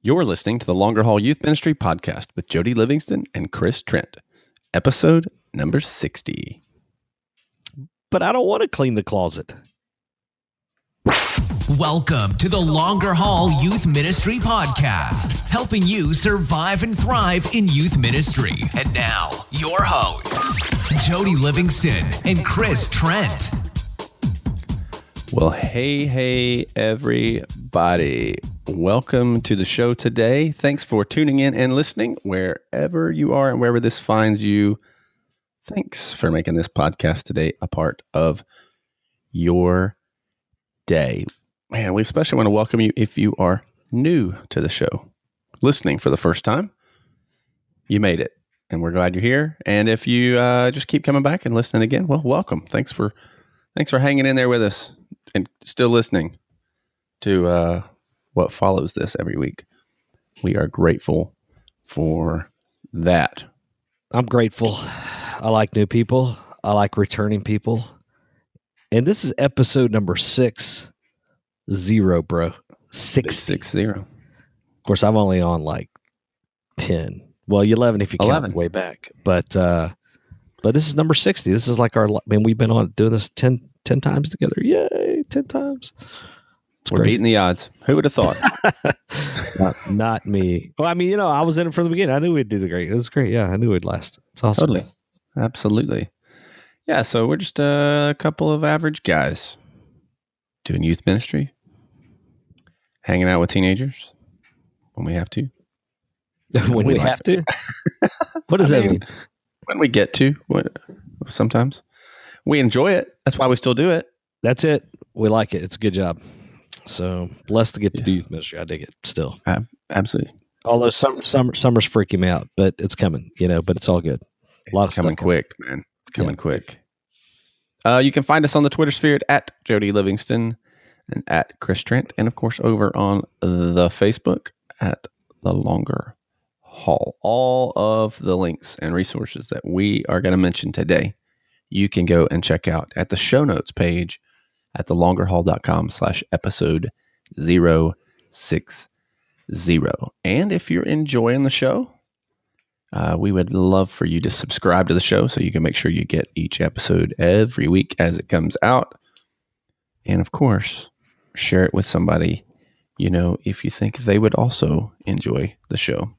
You're listening to the Longer Haul Youth Ministry podcast with Jody Livingston and Chris Trent, episode number 60. But I don't want to clean the closet. Welcome to the Longer Haul Youth Ministry podcast, helping you survive and thrive in youth ministry. And now, your hosts, Jody Livingston and Chris Trent. Well, hey, everybody. Welcome to the show today. Thanks for tuning in and listening wherever you are and wherever this finds you. Thanks for making this podcast today a part of your day. Man, we especially want to welcome you if you are new to the show, listening for the first time. You made it, and we're glad you're here. And if you just keep coming back and listening again, well, welcome. Thanks for hanging in there with us and still listening to what follows this every week. We are grateful for that. I'm grateful. I like new people. I like returning people. And this is episode number 60, bro. 60. 60. Of course, I'm only on like 10. Well, 11 if you count way back. But this is number 60. This is like we've been on doing this 10 times together. Yay, 10 times. We're beating the odds. Who would have thought? not me. Well, I mean, I was in it from the beginning. I knew we'd do the great. It was great. Yeah, I knew we'd last. It's awesome. Totally. Absolutely. Yeah, so we're just a couple of average guys doing youth ministry, hanging out with teenagers when we have to. When we have to? What does that mean? When we get to. Sometimes. We enjoy it. That's why we still do it. That's it. We like it. It's a good job. So blessed to get to do youth ministry. I dig it still. Absolutely. Although summer's freaking me out, but it's coming, but it's all good. A lot of coming quick, man. It's coming quick. You can find us on the Twitter sphere at Jody Livingston and at Chris Trent. And of course, over on the Facebook at The Longer Haul. All of the links and resources that we are going to mention today, you can go and check out at the show notes page at thelongerhaul.com/episode 060. And if you're enjoying the show, we would love for you to subscribe to the show so you can make sure you get each episode every week as it comes out. And of course, share it with somebody, if you think they would also enjoy the show.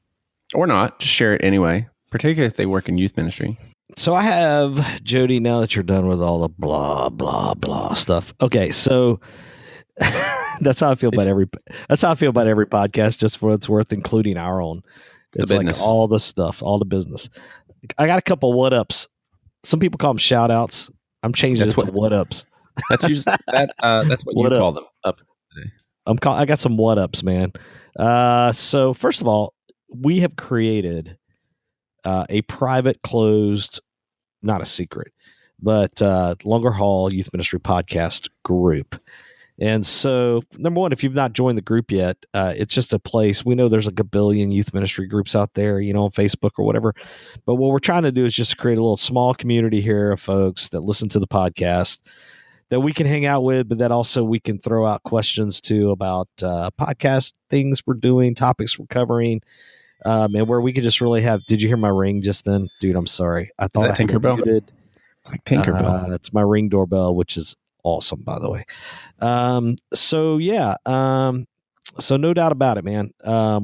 Or not, just share it anyway, particularly if they work in youth ministry. So I have, Jody, now that you're done with all the blah, blah, blah stuff. Okay, so that's how I feel about every podcast, just for what it's worth, including our own. It's like all the stuff, all the business. I got a couple what-ups. Some people call them shout-outs. I'm changing it to what-ups. That's usually that's what you call them up today. I got some what-ups, man. So first of all, we have created a private, closed, not a secret, but Longer Haul Youth Ministry podcast group. And so, number one, if you've not joined the group yet, it's just a place. We know there's like a billion youth ministry groups out there, on Facebook or whatever. But what we're trying to do is just create a little small community here of folks that listen to the podcast that we can hang out with, but that also we can throw out questions to about podcast things we're doing, topics we're covering, and where we could just really have. Did you hear my ring just then, dude? I'm sorry. I thought that Tinkerbell. It's like Tinkerbell. That's my Ring doorbell, which is awesome, by the way. So no doubt about it, man.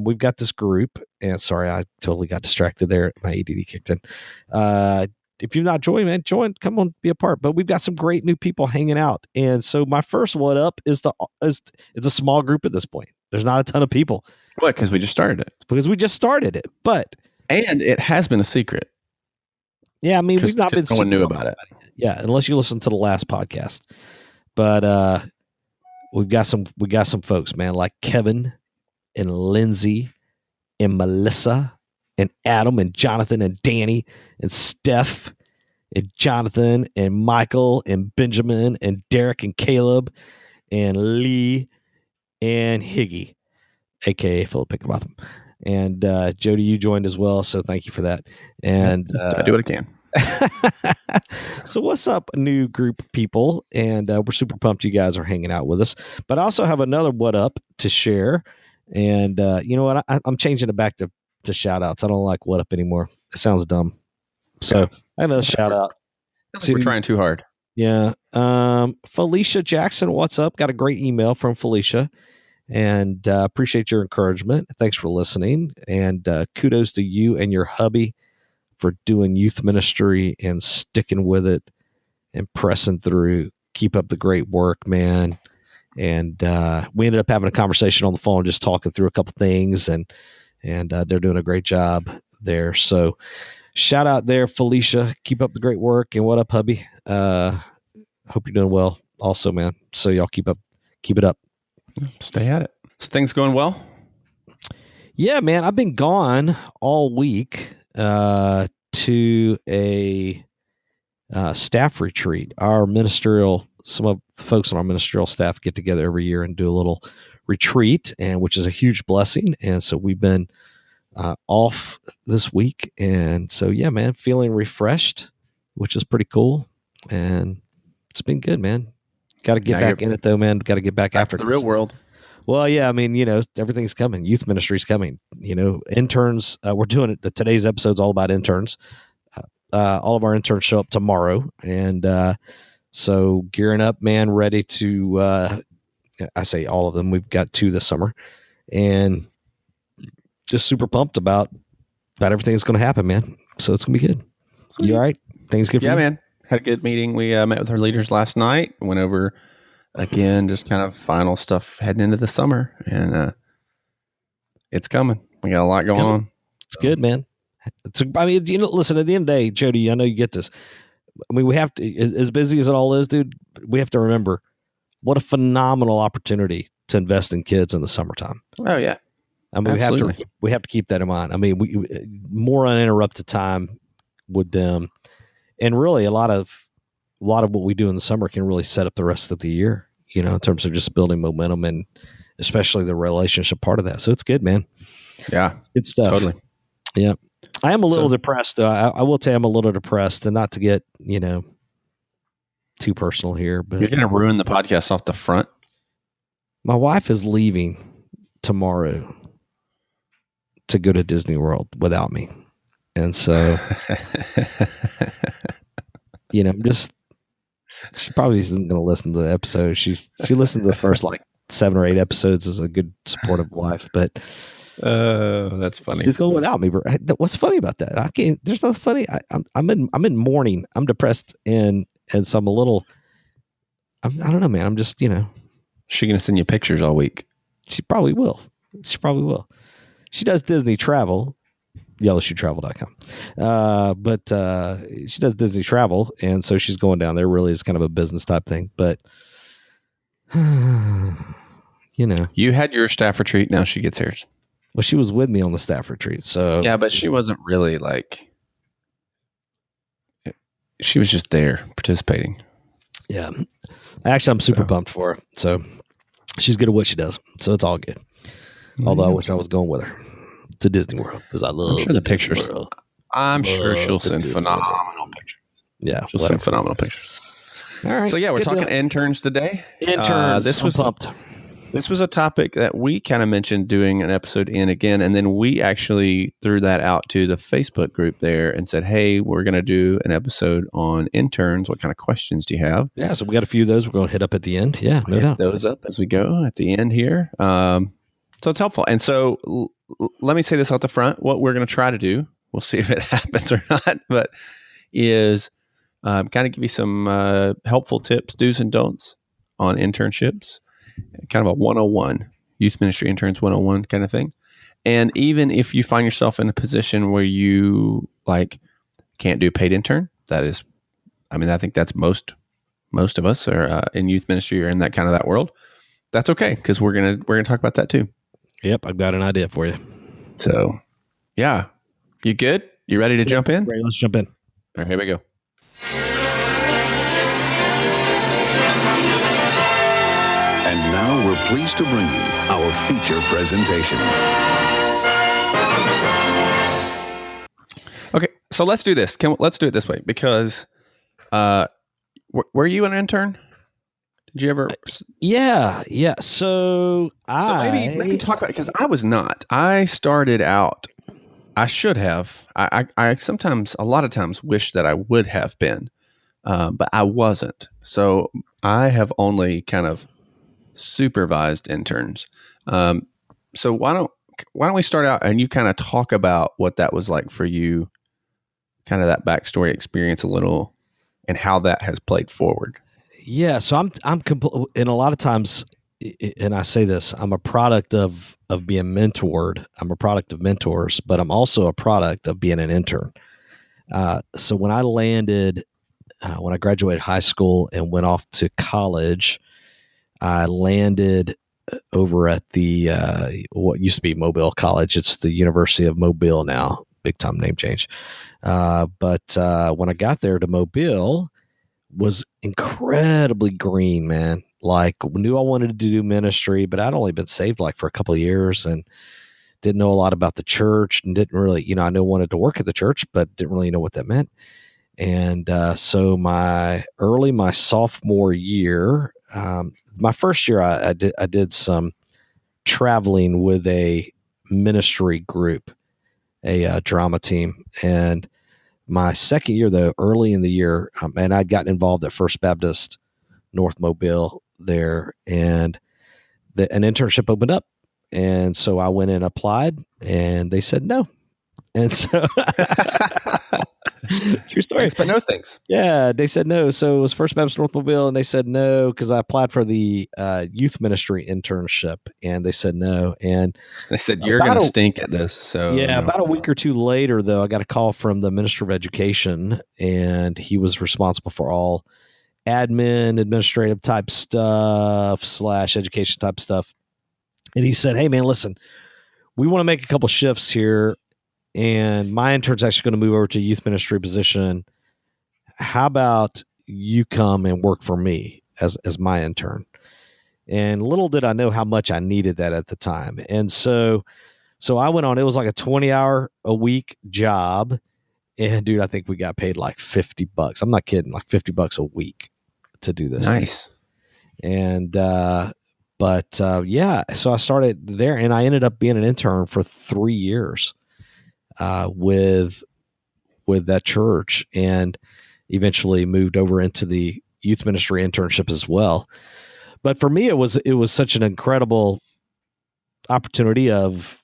We've got this group, and sorry, I totally got distracted there. My ADD kicked in. If you've not joined, man, join. Come on, be a part. But we've got some great new people hanging out, and so my first what up is it's a small group at this point. There's not a ton of people. What? Because we just started it. Because we just started it, and it has been a secret. Yeah, I mean, we've not been. No one knew about it. Yeah, unless you listen to the last podcast. But we got some folks, man, like Kevin and Lindsay and Melissa and Adam and Jonathan and Danny and Steph and Jonathan and Michael and Benjamin and Derek and Caleb and Lee and Higgy, aka Philip Hickenbotham. And Jody, you joined as well, so thank you for that. And I do what I can. So what's up, new group of people? And we're super pumped you guys are hanging out with us. But I also have another what up to share. And you know what? I'm changing it back to shout outs. I don't like what up anymore. It sounds dumb. So I know shout out. We're trying too hard. Yeah. Felicia Jackson, what's up? Got a great email from Felicia, and appreciate your encouragement. Thanks for listening, and kudos to you and your hubby for doing youth ministry and sticking with it and pressing through. Keep up the great work, man. And we ended up having a conversation on the phone, just talking through a couple things, and they're doing a great job there. So shout out there, Felicia. Keep up the great work. And what up, hubby? Hope you're doing well also, man. So y'all keep it up. Stay at it. So things going well? Yeah, man. I've been gone all week to a staff retreat. Some of the folks on our ministerial staff get together every year and do a little retreat, and which is a huge blessing. And so we've been off this week. And so, yeah, man, feeling refreshed, which is pretty cool. And it's been good, man. Got to get back in it though, man. Got to get back after the real world. Well, yeah, I mean, everything's coming. Youth ministry's coming. Interns. We're doing it. Today's episode's all about interns. All of our interns show up tomorrow, and so gearing up, man, ready to. I say all of them. We've got 2 this summer, and just super pumped about everything that's going to happen, man. So it's gonna be good. Sweet. You all right? Things good for you? Yeah, man. Had a good meeting. We met with our leaders last night. Went over again, just kind of final stuff heading into the summer, and it's coming. We got a lot going on. It's good, man. Listen, at the end of the day, Jody, I know you get this. I mean, we have to, as busy as it all is, dude, we have to remember what a phenomenal opportunity to invest in kids in the summertime. Oh yeah. I mean, we have to keep that in mind. I mean, we more uninterrupted time with them, and really a lot of what we do in the summer can really set up the rest of the year, in terms of just building momentum and especially the relationship part of that. So it's good, man. Yeah. It's good stuff. Totally. Yeah. I am a little depressed though. I will tell you I'm a little depressed, and not to get, too personal here, but you're going to ruin the podcast off the front. My wife is leaving tomorrow to go to Disney World without me. And so, she probably isn't going to listen to the episode. She listened to the first 7 or 8 episodes as a good supportive wife, but that's funny. She's going without me. But what's funny about that? I can't. There's nothing funny. I'm in mourning. I'm depressed, and so I'm a little. I don't know, man. I'm just She gonna send you pictures all week? She probably will. She does Disney travel. YellowShoeTravel.com. But she does Disney travel, and so she's going down there. Really, is kind of a business type thing. But you had your staff retreat. Now she gets hers. Well, she was with me on the staff retreat, so yeah, but she wasn't really she was just there participating. Yeah, actually, I'm super pumped for her. So she's good at what she does, so it's all good. Although I wish I was going with her to Disney World because I love. I'm sure the pictures. I'm sure she'll send phenomenal pictures. Yeah, she'll send phenomenal pictures. All right. So yeah, we're talking interns today. Interns. This was pumped. This was a topic that we kind of mentioned doing an episode in again, and then we actually threw that out to the Facebook group there and said, "Hey, we're going to do an episode on interns. What kind of questions do you have?" Yeah, so we got a few of those we're going to hit up at the end. Yeah, no doubt. Those up as we go at the end here. So it's helpful. And so let me say this out the front. What we're going to try to do, we'll see if it happens or not, but is kind of give you some helpful tips, do's and don'ts on internships. Kind of a 101, youth ministry interns 101 kind of thing. And even if you find yourself in a position where you can't do a paid intern, that is, I think that's most of us are in youth ministry or in that kind of that world. That's okay, because we're gonna talk about that too. Yep, I've got an idea for you. So, yeah, you good? You ready to jump in? Great, let's jump in. All right, here we go. And now we're pleased to bring you our feature presentation. Okay, so let's do this. Let's do it this way because were you an intern? Did you ever? Yeah. So Maybe talk about, because I was not. I started out. I should have. I sometimes, a lot of times, wish that I would have been, but I wasn't. So I have only kind of supervised interns. So why don't we start out and you kind of talk about what that was like for you, kind of that backstory experience a little, and how that has played forward. Yeah, so and a lot of times, and I say this, I'm a product of being mentored. I'm a product of mentors, but I'm also a product of being an intern. So when I landed, when I graduated high school and went off to college, I landed over at the what used to be Mobile College. It's the University of Mobile now, big time name change. But when I got there to Mobile, was incredibly green, man. Like, knew I wanted to do ministry, but I'd only been saved like for a couple of years and didn't know a lot about the church, and didn't really, I know wanted to work at the church, but didn't really know what that meant. And so my sophomore year, my first year, I did some traveling with a ministry group, a drama team, and my second year, though, early in the year, and I'd gotten involved at First Baptist North Mobile there, and an internship opened up. And so I went and applied, and they said no. And so, true story. Thanks, but no thanks. Yeah, they said no. So it was First Baptist North Mobile, and they said no because I applied for the youth ministry internship, and they said no. And they said, you're going to stink at this. So yeah, about a week or two later, though, I got a call from the Minister of Education, and he was responsible for all admin, administrative type stuff / education type stuff. And he said, hey, man, listen, we want to make a couple shifts here, and my intern's actually going to move over to a youth ministry position. How about you come and work for me as my intern? And little did I know how much I needed that at the time. And so I went on. It was like a 20-hour a week job. And dude, I think we got paid like $50. I'm not kidding, like $50 a week to do this. Nice. Thing. And, yeah, so I started there, and I ended up being an intern for 3 years with that church, and eventually moved over into the youth ministry internship as well. But for me, it was such an incredible opportunity of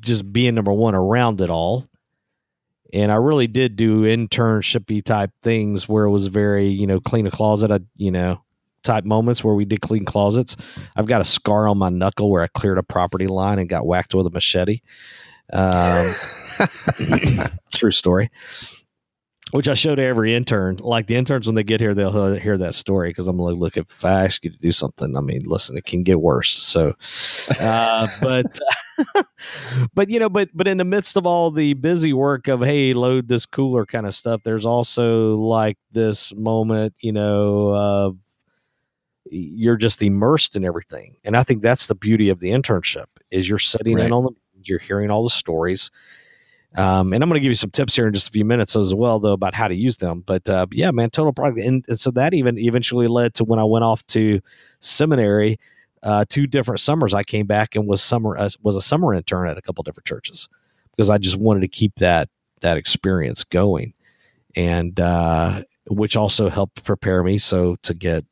just being number one around it all. And I really did do internshipy type things where it was very, clean a closet, type moments where we did clean closets. I've got a scar on my knuckle where I cleared a property line and got whacked with a machete. True story. Which I show to every intern. Like the interns, when they get here, they'll hear that story, because I'm like, look, if I ask you to do something, I mean, listen, it can get worse. So, but in the midst of all the busy work of, hey, load this cooler kind of stuff, there's also like this moment, of you're just immersed in everything. And I think that's the beauty of the internship, is you're sitting in on you're hearing all the stories. And I'm going to give you some tips here in just a few minutes as well, though, about how to use them. But yeah, man, total product. And so that even eventually led to when I went off to seminary, 2 different summers, I came back and was a summer intern at a couple different churches, because I just wanted to keep that experience going, and which also helped prepare me to get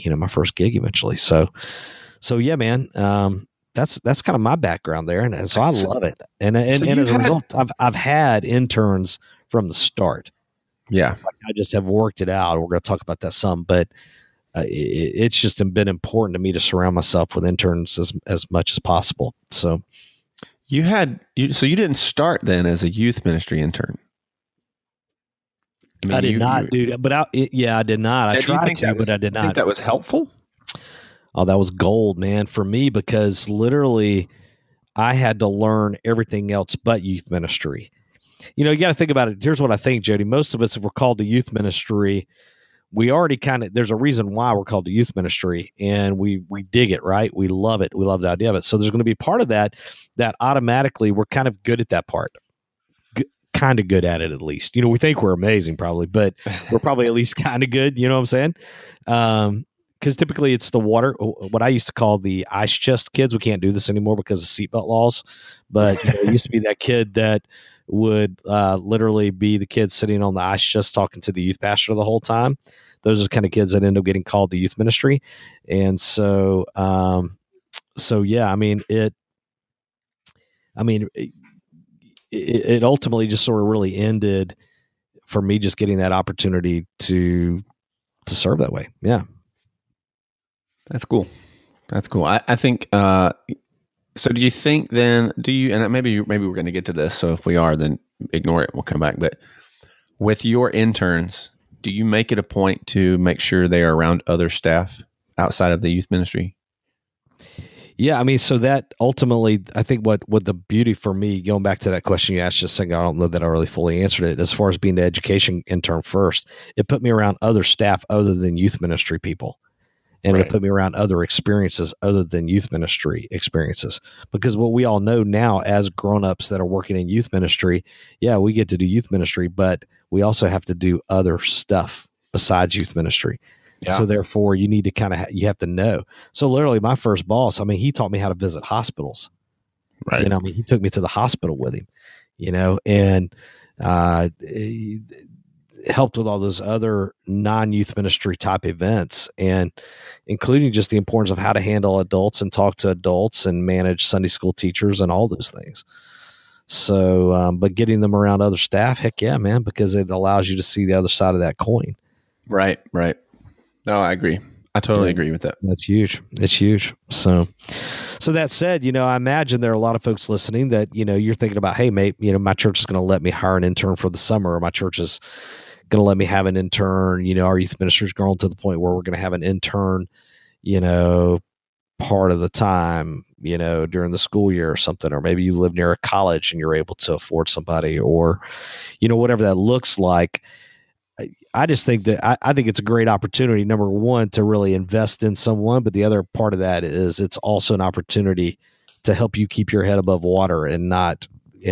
my first gig eventually. So yeah, man. That's kind of my background there, and so I love it. And as a result, I've had interns from the start. Yeah, I just have worked it out. We're going to talk about that some, but it's just been important to me to surround myself with interns as much as possible. So you didn't start then as a youth ministry intern. I did not, dude. But I did not. I tried to, but I did not. Think that was helpful? Oh, that was gold, man, for me, because literally I had to learn everything else but youth ministry. You got to think about it. Here's what I think, Jody. Most of us, if we're called to youth ministry, we already there's a reason why we're called to youth ministry, and we dig it, right? We love it. We love the idea of it. So there's going to be part of that automatically we're kind of good at that part. Kind of good at it, at least. We think we're amazing probably, but we're probably at least kind of good. You know what I'm saying? because typically it's the water, what I used to call the ice chest kids. We can't do this anymore because of seatbelt laws. But it used to be that kid that would literally be the kid sitting on the ice chest talking to the youth pastor the whole time. Those are the kind of kids that end up getting called to youth ministry. And so, yeah, I mean, it ultimately just sort of really ended for me just getting that opportunity to serve that way. Yeah. That's cool. That's cool. I think, so do you think then, and maybe we're going to get to this. So if we are, then ignore it. We'll come back. But with your interns, do you make it a point to make sure they are around other staff outside of the youth ministry? Yeah, I mean, so that ultimately, I think what the beauty for me, going back to that question you asked just a second, I don't know that I really fully answered it. As far as being the education intern first, it put me around other staff other than youth ministry people. And Right. it put me around other experiences other than youth ministry experiences. Because what we all know now as grown-ups that are working in youth ministry, yeah, we get to do youth ministry, but we also have to do other stuff besides youth ministry. Yeah. So therefore, you need to you have to know. So literally, my first boss, I mean, he taught me how to visit hospitals. Right. I mean, he took me to the hospital with him, and he helped with all those other non-youth ministry type events, and including just the importance of how to handle adults and talk to adults and manage Sunday school teachers and all those things. So, but getting them around other staff, heck yeah, man, because it allows you to see the other side of that coin. Right. No, I agree. I totally agree with that. That's huge. It's huge. So that said, I imagine there are a lot of folks listening that, you're thinking about, hey, mate, my church is going to let me hire an intern for the summer, or my church is going to let me have an intern. Our youth ministry is growing to the point where we're going to have an intern, part of the time, during the school year or something, or maybe you live near a college and you're able to afford somebody, or, whatever that looks like. I just think that I think it's a great opportunity, number one, to really invest in someone. But the other part of that is it's also an opportunity to help you keep your head above water and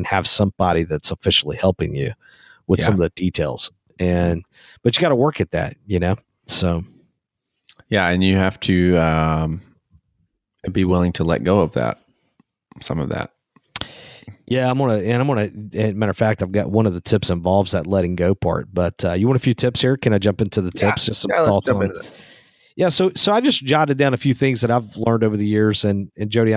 have somebody that's officially helping you with some of the details. But you got to work at that, so. Yeah. And you have to be willing to let go of some of that. Yeah, I'm gonna. Matter of fact, I've got one of the tips involves that letting go part. But you want a few tips here? Can I jump into the tips? Just some thoughts on. Yeah, so I just jotted down a few things that I've learned over the years. And Jody,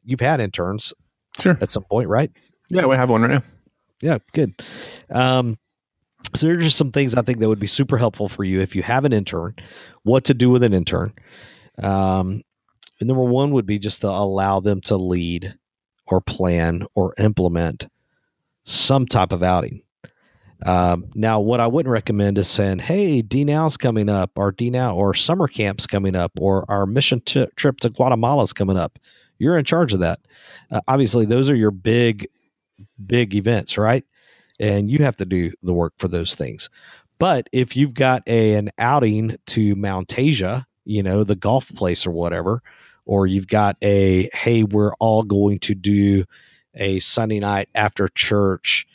you've had interns, sure, at some point, right? Yeah, we have one right now. Yeah, good. So there are just some things I think that would be super helpful for you if you have an intern. What to do with an intern? Number one would be just to allow them to lead, or plan, or implement some type of outing. Now, what I wouldn't recommend is saying, hey, DNow's coming up, or DNow, or summer camp's coming up, or our mission trip to Guatemala's coming up. You're in charge of that. Obviously, those are your big events, right? And you have to do the work for those things. But if you've got an outing to Mount Asia, the golf place or whatever, or you've got hey, we're all going to do a Sunday night after church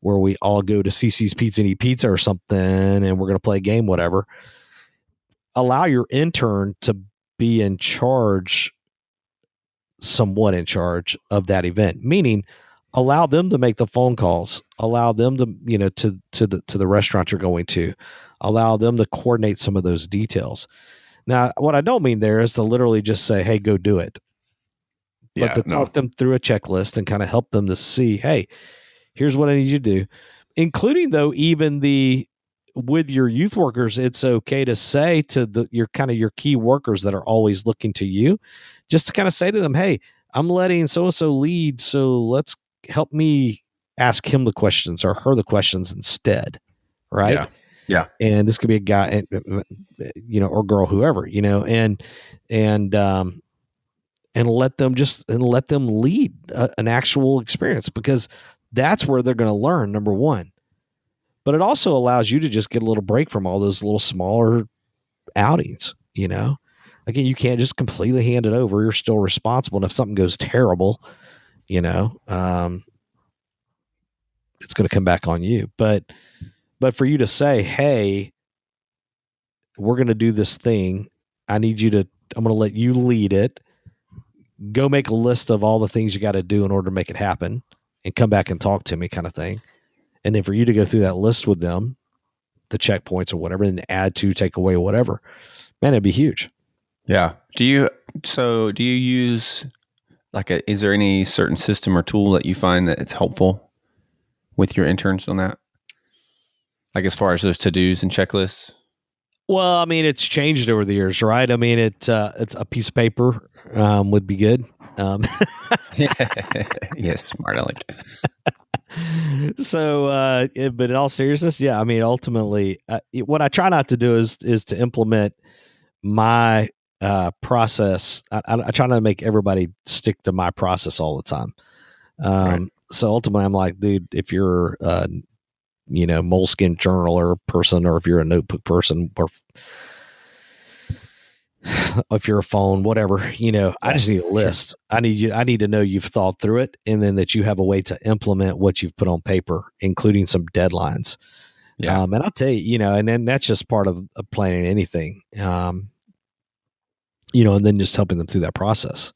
where we all go to CC's Pizza and eat pizza or something, and we're going to play a game, whatever. Allow your intern to be in charge, somewhat in charge of that event, meaning allow them to make the phone calls, allow them to, to the restaurant you're going to, allow them to coordinate some of those details. Now, what I don't mean there is to literally just say, hey, go do it. But to talk them through a checklist and kind of help them to see, hey, here's what I need you to do. Including, though, even with your youth workers, it's okay to say to your key workers that are always looking to you, just to kind of say to them, hey, I'm letting so-and-so lead, so let's help me ask him the questions or her the questions instead. Right. Yeah. And this could be a guy, or girl, whoever, and let them lead an actual experience, because that's where they're going to learn, number one. But it also allows you to just get a little break from all those little smaller outings, Again, you can't just completely hand it over. You're still responsible. And if something goes terrible, it's going to come back on you. But for you to say, hey, we're going to do this thing, I'm going to let you lead it. Go make a list of all the things you got to do in order to make it happen and come back and talk to me kind of thing. And then for you to go through that list with them, the checkpoints or whatever, and add to, take away, whatever, man, it'd be huge. Yeah. Do you use is there any certain system or tool that you find that it's helpful with your interns on that? Like as far as those to-dos and checklists? Well, I mean, it's changed over the years, right? I mean, it's a piece of paper would be good. Yes, smart Alec. So, but in all seriousness, yeah, I mean, ultimately, what I try not to do is to implement my process. I try not to make everybody stick to my process all the time. Right. So ultimately, I'm like, dude, if you're Moleskin journaler person, or if you're a notebook person, or if you're a phone, whatever, I just need a list. Sure. I need to know you've thought through it, and then that you have a way to implement what you've put on paper, including some deadlines. Yeah. And I'll tell you, and then that's just part of planning anything, and then just helping them through that process.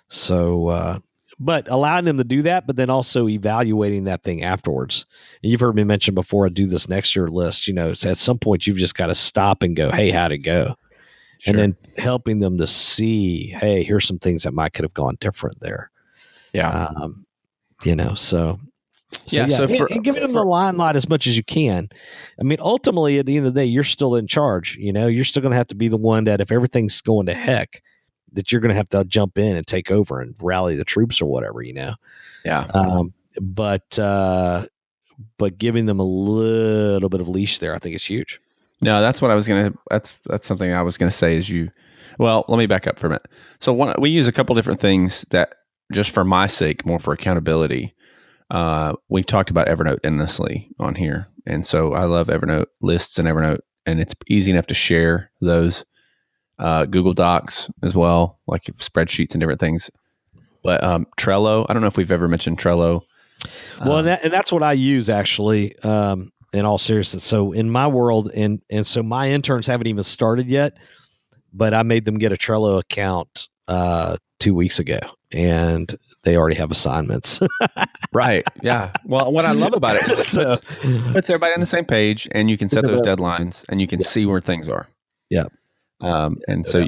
So, but allowing them to do that, but then also evaluating that thing afterwards. And you've heard me mention before, I do this next year list, at some point you've just got to stop and go, hey, how'd it go? Sure. And then helping them to see, hey, here's some things that might could have gone different there. Yeah. So and giving them the limelight as much as you can. I mean, ultimately, at the end of the day, you're still in charge. You're still going to have to be the one that, if everything's going to heck, that you're going to have to jump in and take over and rally the troops or whatever, Yeah. But giving them a little bit of leash there, I think is huge. No, that's what I was going to, that's something I was going to say let me back up for a minute. So we use a couple different things that, just for my sake, more for accountability. We've talked about Evernote endlessly on here. And so I love Evernote lists and Evernote, and it's easy enough to share those. Google Docs as well, like spreadsheets and different things. But Trello, I don't know if we've ever mentioned Trello. Well, and that's what I use, actually, in all seriousness. So in my world, and so my interns haven't even started yet, but I made them get a Trello account 2 weeks ago, and they already have assignments. Right. Yeah. Well, what I love about it is it puts everybody on the same page, and you can set those deadlines, and you can see where things are. Yeah. And so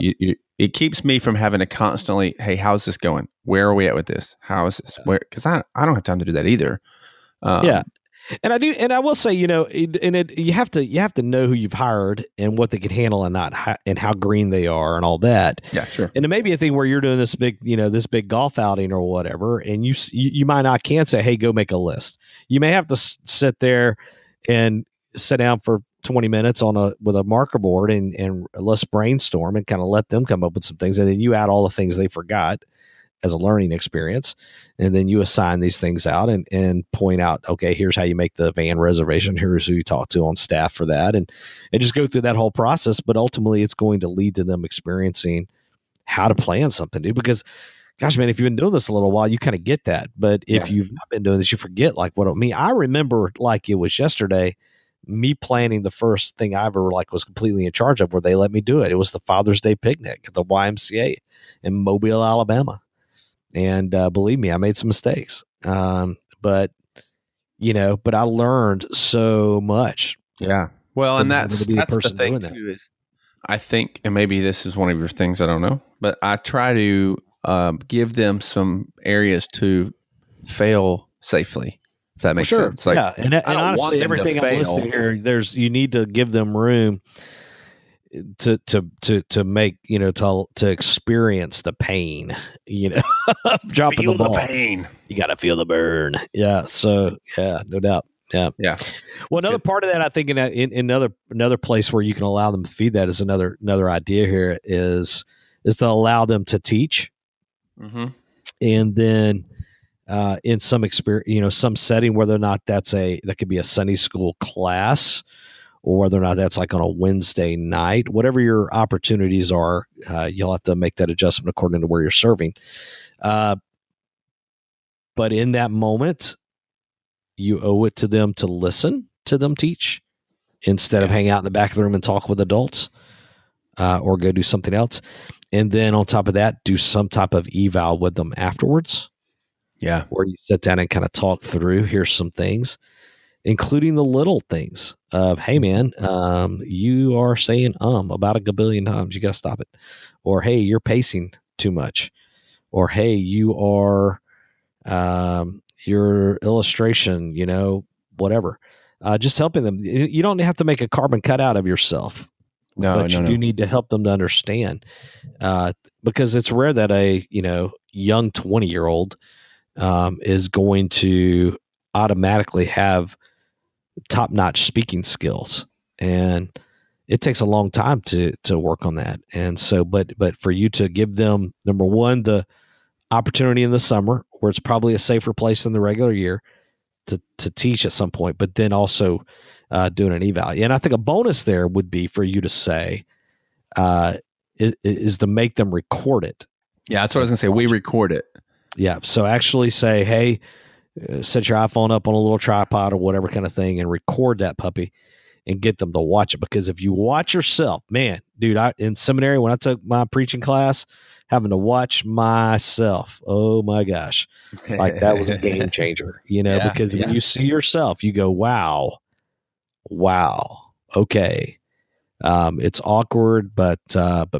it keeps me from having to constantly, hey, how's this going? Where are we at with this? How is this? Where? Because I don't have time to do that either. Yeah. And I do, and I will say, you have to know who you've hired and what they can handle and not, and how green they are and all that. Yeah, sure. And it may be a thing where you're doing this big golf outing or whatever, and you might not can say, hey, go make a list. You may have to sit there and sit down for 20 minutes with a marker board and let's brainstorm and kind of let them come up with some things, and then you add all the things they forgot as a learning experience, and then you assign these things out and point out, okay, here's how you make the van reservation, here's who you talk to on staff for that, and just go through that whole process. But ultimately, it's going to lead to them experiencing how to plan something, dude. Because, gosh, man, if you've been doing this a little while, you kind of get that. But if you've not been doing this, you forget like what it means. I remember like it was yesterday, me planning the first thing I ever was completely in charge of, where they let me do it. It was the Father's Day picnic at the YMCA in Mobile, Alabama. And believe me, I made some mistakes. But I learned so much. Yeah. Well, and that's the thing too, is I think, and maybe this is one of your things, I don't know, but I try to give them some areas to fail safely, if that makes sense. Like, yeah. And honestly, everything I'm listing here, you need to give them room to make, to experience the pain, dropping feel the ball. The pain. You got to feel the burn. Yeah. So yeah, no doubt. Yeah. Yeah. Well, another part of that, I think, in another place where you can allow them to feed that is another idea here is to allow them to teach. Mm-hmm. And then in some experience, some setting, whether or not that could be a Sunday school class, or whether or not that's like on a Wednesday night, whatever your opportunities are, you'll have to make that adjustment according to where you're serving. But in that moment, you owe it to them to listen to them teach instead of hang out in the back of the room and talk with adults. or go do something else. And then on top of that, do some type of eval with them afterwards. Yeah. Where you sit down and kind of talk through, here's some things, including the little things of, hey man, you are saying about a gabillion times. You got to stop it. Or, hey, you're pacing too much. Or, hey, you are, your illustration, whatever. Just helping them. You don't have to make a carbon cutout of yourself. But you do need to help them to understand, because it's rare that a young 20-year-old is going to automatically have top-notch speaking skills, and it takes a long time to work on that. And so, but for you to give them, number one, the opportunity in the summer where it's probably a safer place than the regular year to teach at some point, but then also doing an eval. And I think a bonus there would be for you to say, is to make them record it. Yeah, that's what I was going to say. We record it. Yeah. So actually say, hey, set your iPhone up on a little tripod or whatever kind of thing and record that puppy and get them to watch it. Because if you watch yourself, man, dude, in seminary, when I took my preaching class, having to watch myself, oh my gosh, like that was a game changer, because when you see yourself, you go, wow, okay. It's awkward, but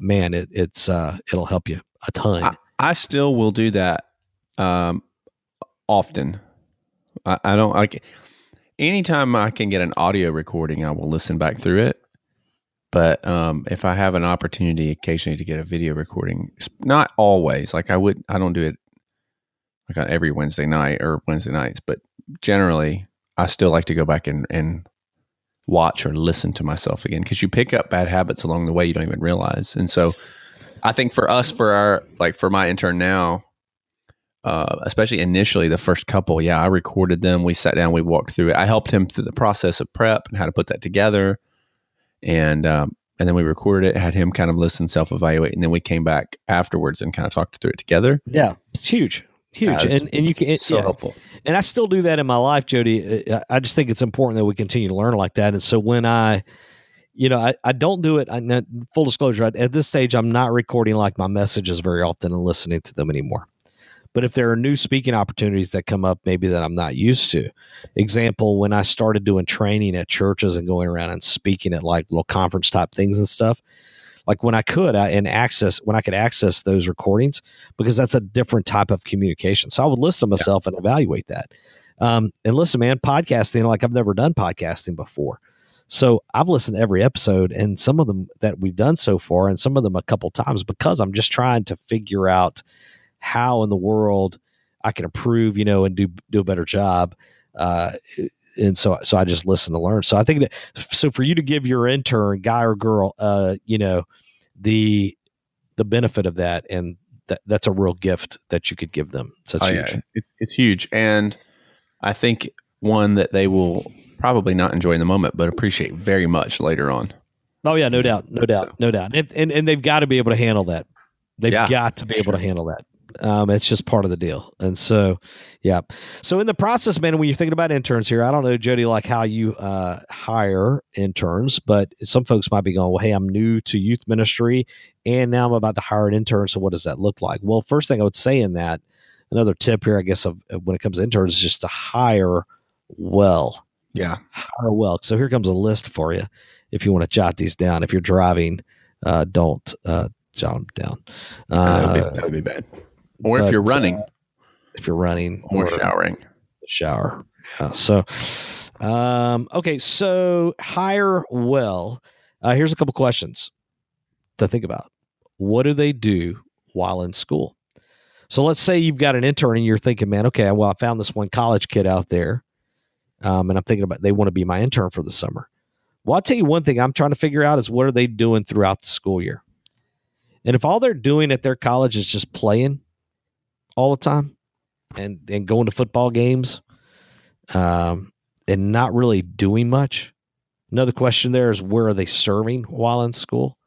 man, it'll help you a ton. I still will do that often. I don't like anytime I can get an audio recording, I will listen back through it. But if I have an opportunity occasionally to get a video recording, not always. Like I don't do it like on every Wednesday night or Wednesday nights, but generally I still like to go back and watch or listen to myself again, because you pick up bad habits along the way you don't even realize. And so I think for us, for my intern now, especially initially the first couple, I recorded them. We sat down, we walked through it. I helped him through the process of prep and how to put that together. And then we recorded it, had him kind of listen, self-evaluate, and then we came back afterwards and kind of talked through it together. Yeah, it's huge. And you can, it's so helpful. And I still do that in my life, Jody. I just think it's important that we continue to learn like that. And so when I don't do it, full disclosure, at this stage, I'm not recording like my messages very often and listening to them anymore. But if there are new speaking opportunities that come up, maybe that I'm not used to. Example, when I started doing training at churches and going around and speaking at like little conference type things and stuff, like when I could access those recordings, because that's a different type of communication. So I would listen to myself and evaluate that. And listen, man, podcasting, like I've never done podcasting before. So I've listened to every episode, and some of them that we've done so far, and some of them a couple times, because I'm just trying to figure out how in the world I can improve, and do a better job. And so I just listen to learn. So I think so for you to give your intern, guy or girl, the benefit of that, and that's a real gift that you could give them. So it's huge. Yeah. It's huge. And I think one that they will probably not enjoy in the moment, but appreciate very much later on. Oh yeah, no doubt. And they've got to be able to handle that. They've got to be able to handle that. It's just part of the deal. And so, yeah. So in the process, man, when you're thinking about interns here, I don't know, Jody, like how you hire interns, but some folks might be going, well, hey, I'm new to youth ministry and now I'm about to hire an intern. So what does that look like? Well, first thing I would say in that, another tip here, I guess, of when it comes to interns is just to hire well. Yeah. Hire well. So here comes a list for you. If you want to jot these down, if you're driving, don't jot them down. That would be bad. Or if you're running. Or showering. Shower. Yeah. So, okay. So hire well. Here's a couple questions to think about. What do they do while in school? So let's say you've got an intern and you're thinking, man, okay, well, I found this one college kid out there. And I'm thinking about, they want to be my intern for the summer. Well, I'll tell you one thing I'm trying to figure out is what are they doing throughout the school year? And if all they're doing at their college is just playing all the time and going to football games and not really doing much, another question there is where are they serving while in school?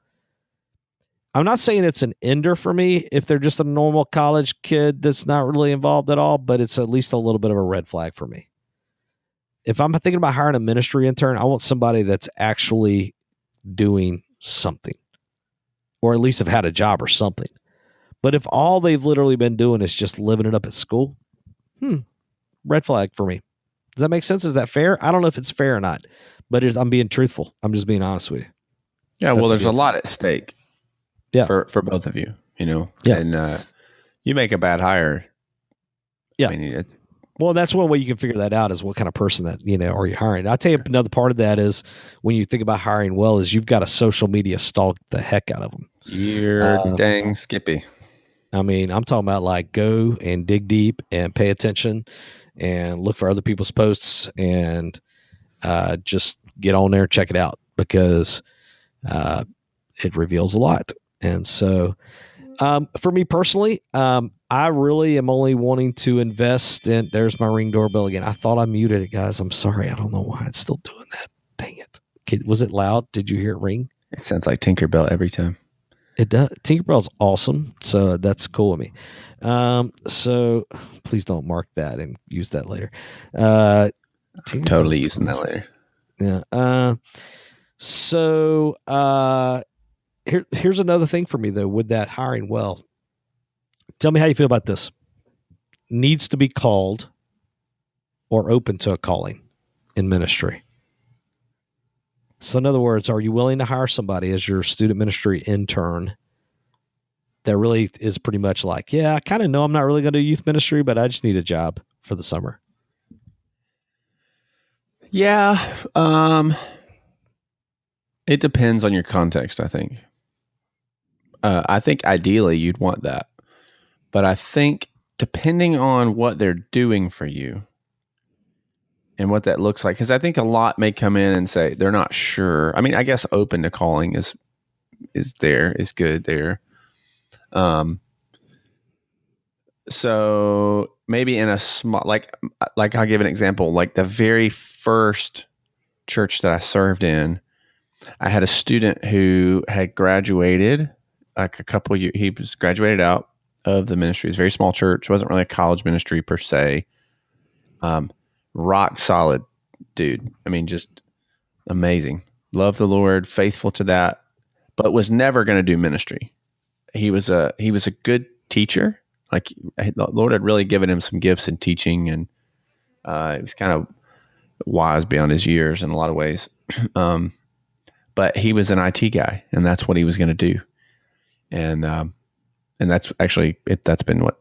I'm not saying it's an ender for me if they're just a normal college kid that's not really involved at all, but it's at least a little bit of a red flag for me. If I'm thinking about hiring a ministry intern, I want somebody that's actually doing something. or at least have had a job or something. But if all they've literally been doing is just living it up at school, red flag for me. Does that make sense? Is that fair? I don't know if it's fair or not, but I'm being truthful. I'm just being honest with you. Yeah, well, there's a lot at stake. Yeah. For both of you, Yeah. and you make a bad hire. Yeah. I mean, Well, that's one way you can figure that out is what kind of person that, are you hiring? I'll tell you another part of that is when you think about hiring well is you've got to social media stalk the heck out of them. You're dang skippy. I mean, I'm talking about like go and dig deep and pay attention and look for other people's posts and just get on there and check it out because it reveals a lot. And so for me personally, I really am only wanting to invest in. There's my Ring doorbell again. I thought I muted it, guys. I'm sorry. I don't know why it's still doing that. Dang it. Okay, was it loud? Did you hear it ring? It sounds like Tinkerbell every time. It does. Tinkerbell's awesome. So that's cool with me. So please don't mark that and use that later. I'm totally using that later. Yeah. So here's another thing for me though, with that hiring well. Tell me how you feel about this. Needs to be called or open to a calling in ministry. So in other words, are you willing to hire somebody as your student ministry intern that really is pretty much like, yeah, I kind of know I'm not really going to do youth ministry, but I just need a job for the summer? Yeah. It depends on your context, I think. I think ideally you'd want that. But I think depending on what they're doing for you and what that looks like, because I think a lot may come in and say they're not sure. I mean, I guess open to calling is good there. So maybe in a small, like I'll give an example, like the very first church that I served in, I had a student who had graduated like a couple years. He was graduated out of the ministry. It's a very small church. It wasn't really a college ministry per se. Rock solid dude. I mean, just amazing. Loved the Lord, faithful to that, but was never going to do ministry. He was a good teacher. Like the Lord had really given him some gifts in teaching, and he was kind of wise beyond his years in a lot of ways. But he was an IT guy, and that's what he was going to do. And that's actually, that's been what,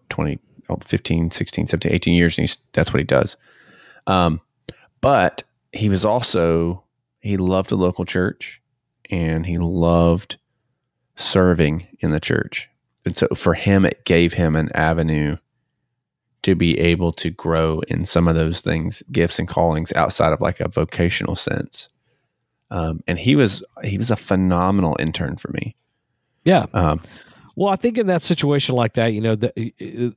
15, 16, 17, 18 years, and that's what he does. But he was also, he loved the local church, and he loved serving in the church. And so for him, it gave him an avenue to be able to grow in some of those things, gifts and callings outside of like a vocational sense. And he was a phenomenal intern for me. Yeah. Well, I think in that situation like that,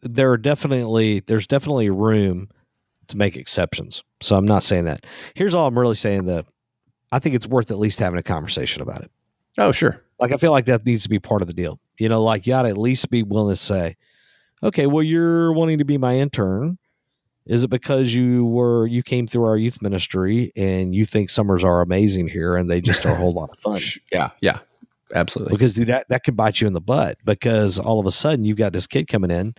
there's definitely room to make exceptions. So I'm not saying that. Here's all I'm really saying though. I think it's worth at least having a conversation about it. Oh, sure. Like, I feel like that needs to be part of the deal. Like you ought to at least be willing to say, okay, well, you're wanting to be my intern. Is it because you came through our youth ministry and you think summers are amazing here and they just are a whole lot of fun? Yeah, absolutely. Because dude, that could bite you in the butt because all of a sudden you've got this kid coming in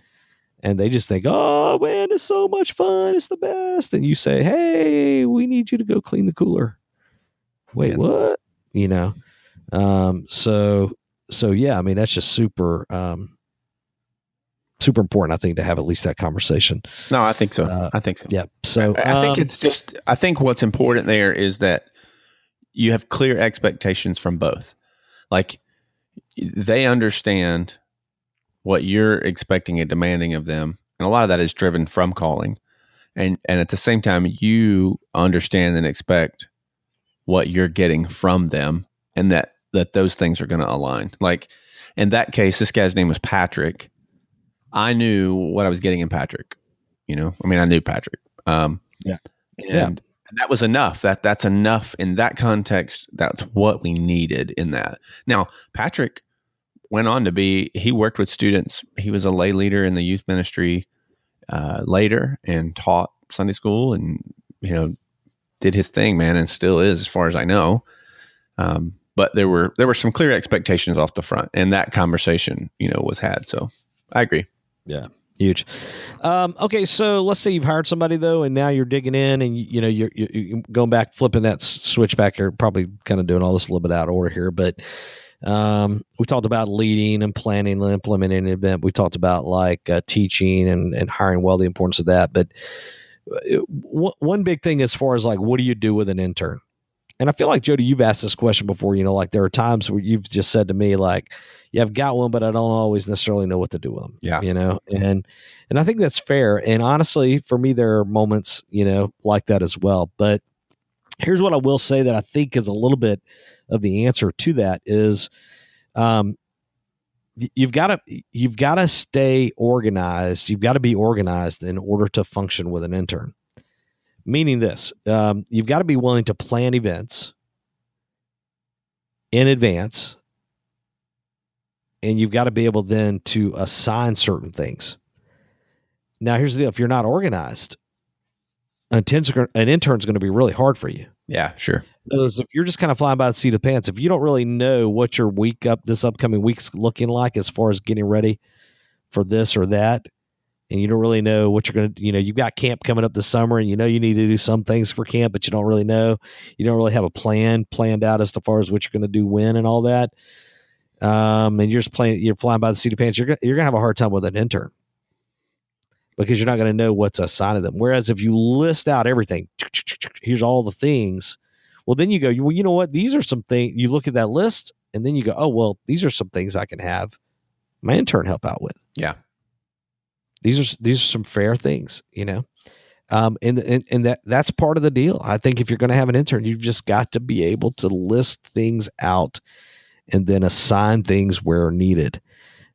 and they just think, oh man, it's so much fun. It's the best. And you say, hey, we need you to go clean the cooler. Wait, what? So yeah, I mean, that's just super important, I think, to have at least that conversation. No, I think so. I think so. Yeah. So I think it's just, I think what's important there is that you have clear expectations from both. Like they understand what you're expecting and demanding of them. And a lot of that is driven from calling. And at the same time, you understand and expect what you're getting from them and that those things are going to align. Like in that case, this guy's name was Patrick. I knew what I was getting in Patrick. I knew Patrick. And that was enough. That's enough in that context. That's what we needed in that. Now, Patrick went on to he worked with students. He was a lay leader in the youth ministry later and taught Sunday school and, did his thing, man, and still is as far as I know. but there were some clear expectations off the front, and that conversation, was had. So I agree. Yeah. Huge. Okay, so let's say you've hired somebody though, and now you're digging in, and you're going back, flipping that switch back. You're probably kind of doing all this a little bit out of order here, but we talked about leading and planning and implementing an event. We talked about like teaching and hiring well, the importance of that. But one big thing as far as like, what do you do with an intern? And I feel like, Jody, you've asked this question before. Like there are times where you've just said to me, like, yeah, I've got one, but I don't always necessarily know what to do with them. Yeah. And I think that's fair. And honestly, for me, there are moments, like that as well. But here's what I will say that I think is a little bit of the answer to that is, you've got to stay organized. You've got to be organized in order to function with an intern. Meaning this, you've got to be willing to plan events in advance, and you've got to be able then to assign certain things. Now, here's the deal. If you're not organized, an intern's going to be really hard for you. Yeah, sure. In other words, if you're just kind of flying by the seat of the pants, if you don't really know what your this upcoming week's looking like as far as getting ready for this or that, and you don't really know what you're going to, you've got camp coming up this summer, and you need to do some things for camp, but you don't really know. You don't really have a planned out as far as what you're going to do when and all that. And you're just you're flying by the seat of pants. You're going to have a hard time with an intern because you're not going to know what to assign to them. Whereas if you list out everything, here's all the things. Well, then you go, well, you know what? These are some things. You look at that list, and then you go, oh, well, these are some things I can have my intern help out with. Yeah. These are some fair things, and that's part of the deal. I think if you're going to have an intern, you've just got to be able to list things out and then assign things where needed.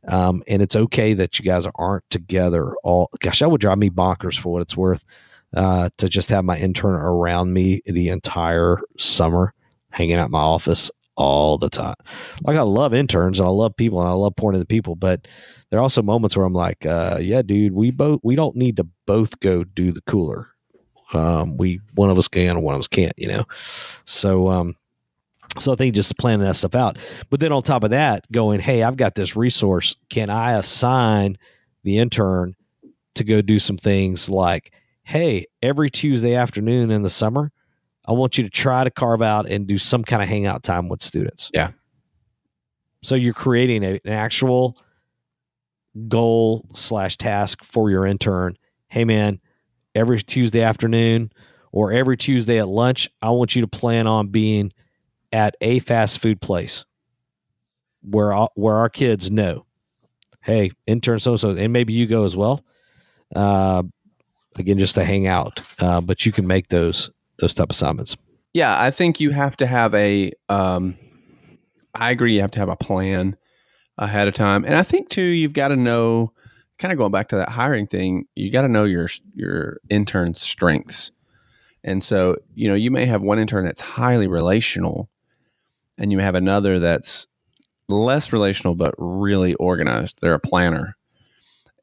And it's okay that you guys aren't together gosh, that would drive me bonkers for what it's worth, to just have my intern around me the entire summer, hanging out in my office all the time. Like, I love interns and I love people and I love pouring into people, but there are also moments where I'm like, yeah, dude, we don't need to both go do the cooler. One of us can and one of us can't, So I think just planning that stuff out. But then on top of that, going, hey, I've got this resource. Can I assign the intern to go do some things like, hey, every Tuesday afternoon in the summer, I want you to try to carve out and do some kind of hangout time with students. Yeah. So you're creating an actual goal/task for your intern. Hey, man, every Tuesday afternoon or every Tuesday at lunch, I want you to plan on being at a fast food place where our kids know, hey, intern so-so, and maybe you go as well. Again, just to hang out. But you can make those type assignments. Yeah, I think you have to have I agree, you have to have a plan ahead of time. And I think too, you've got to know, kind of going back to that hiring thing, you got to know your intern's strengths. And so, you may have one intern that's highly relational, and you have another that's less relational, but really organized. They're a planner.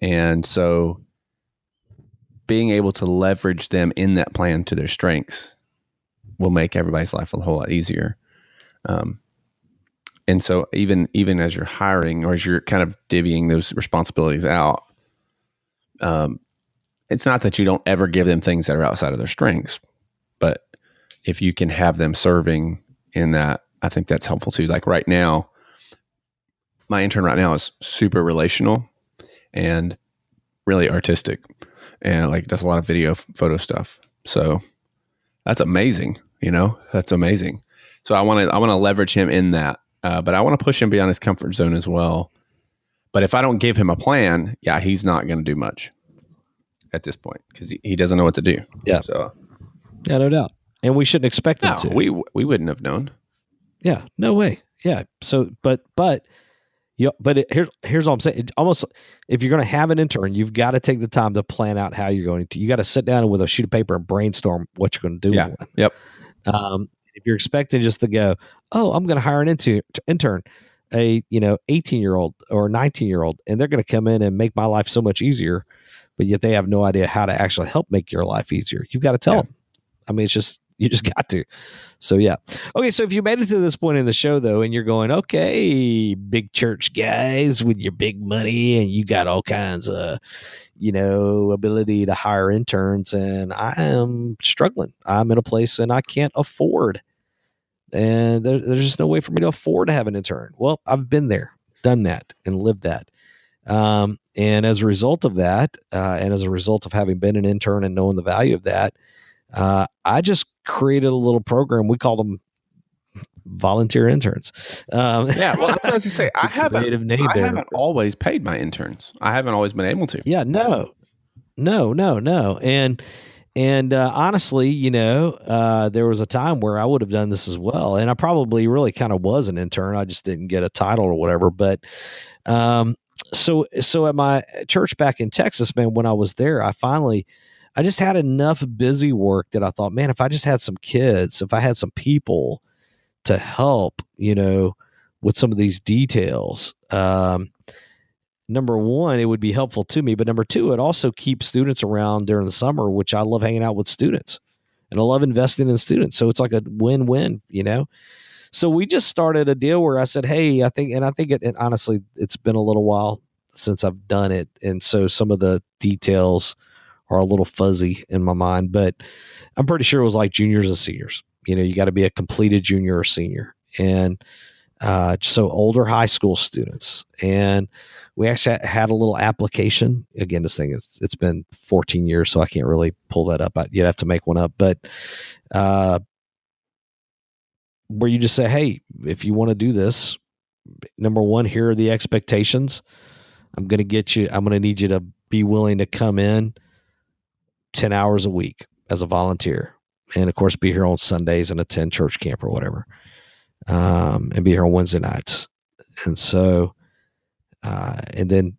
And so being able to leverage them in that plan to their strengths will make everybody's life a whole lot easier. And so even as you're hiring or as you're kind of divvying those responsibilities out, it's not that you don't ever give them things that are outside of their strengths, but if you can have them serving in that, I think that's helpful too. Like right now, my intern right now is super relational and really artistic, and like does a lot of video photo stuff. So that's amazing. That's amazing. So I want to leverage him in that, but I want to push him beyond his comfort zone as well. But if I don't give him a plan, yeah, he's not going to do much at this point because he doesn't know what to do. Yeah. So yeah, no doubt. And we shouldn't expect them to. We wouldn't have known. Yeah, no way. Yeah. So, but here's all I'm saying. Almost, if you're going to have an intern, you've got to take the time to plan out how you're going to. You got to sit down with a sheet of paper and brainstorm what you're going to do. Yeah. With. Yep. If you're expecting just to go, oh, I'm going to hire an intern, a 18-year-old or 19-year-old, and they're going to come in and make my life so much easier, but yet they have no idea how to actually help make your life easier. You've got to tell them. I mean, it's just You just got to. So yeah. Okay, so if you made it to this point in the show though, and you're going, okay, big church guys with your big money, and you got all kinds of, ability to hire interns, and I am struggling. I'm in a place and I can't afford, and there's just no way for me to afford to have an intern. Well, I've been there, done that, and lived that. And as a result of that, and as a result of having been an intern and knowing the value of that, I just created a little program. We called them volunteer interns. Yeah, well, that's what I was going to say. I haven't always paid my interns. I haven't always been able to. Yeah, no. And honestly, there was a time where I would have done this as well. And I probably really kind of was an intern. I just didn't get a title or whatever. But so at my church back in Texas, man, when I was there, I just had enough busy work that I thought, man, if I just had some kids, if I had some people to help, with some of these details, number one, it would be helpful to me. But number two, it also keeps students around during the summer, which I love hanging out with students and I love investing in students. So it's like a win-win, So we just started a deal where I said, hey, I think it honestly, it's been a little while since I've done it. And so some of the details are a little fuzzy in my mind, but I'm pretty sure it was like juniors and seniors. You got to be a completed junior or senior. And so older high school students. And we actually had a little application. Again, this thing it's been 14 years, so I can't really pull that up. You'd have to make one up. But where you just say, hey, if you want to do this, number one, here are the expectations. I'm going to need you to be willing to come in 10 hours a week as a volunteer. And of course, be here on Sundays and attend church camp or whatever. And be here on Wednesday nights. And so, and then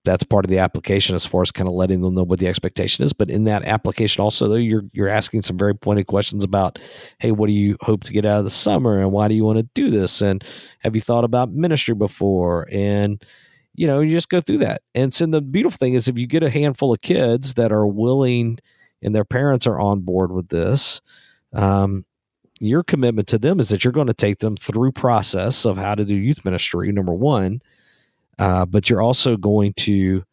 that's part of the application as far as kind of letting them know what the expectation is. But in that application also, though, you're asking some very pointed questions about, hey, what do you hope to get out of the summer? And why do you want to do this? And have you thought about ministry before? And, you just go through that. And so the beautiful thing is if you get a handful of kids that are willing and their parents are on board with this, your commitment to them is that you're going to take them through process of how to do youth ministry, number one, but you're also going to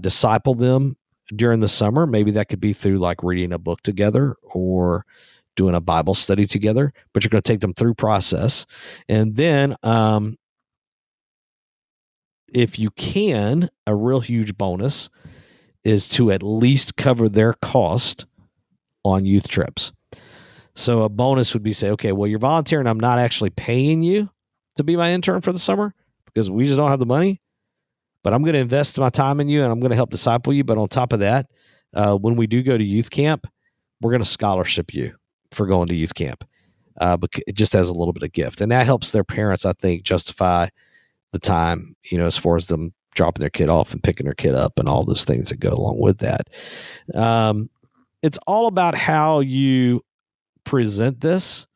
disciple them during the summer. Maybe that could be through like reading a book together or doing a Bible study together, but you're going to take them through process. And then if you can, a real huge bonus is to at least cover their cost on youth trips. So a bonus would be say, okay, well, you're volunteering. I'm not actually paying you to be my intern for the summer because we just don't have the money, but I'm going to invest my time in you and I'm going to help disciple you. But on top of that, when we do go to youth camp, we're going to scholarship you for going to youth camp, it just as a little bit of gift. And that helps their parents, I think, justify the time, as far as them dropping their kid off and picking their kid up and all those things that go along with that. It's all about how you present this,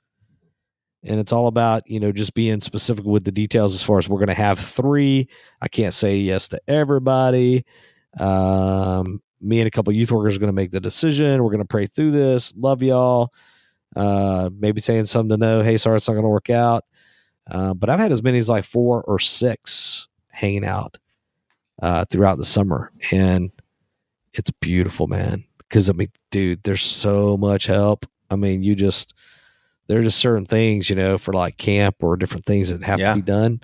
and it's all about just being specific with the details as far as we're going to have 3. I can't say yes to everybody. Me and a couple of youth workers are going to make the decision. We're going to pray through this. Love y'all. Maybe saying something to know, hey, sorry, it's not going to work out. But I've had as many as like 4 or 6 hanging out throughout the summer, and it's beautiful, man. Because dude, there's so much help. There are just certain things, for like camp or different things that have to be done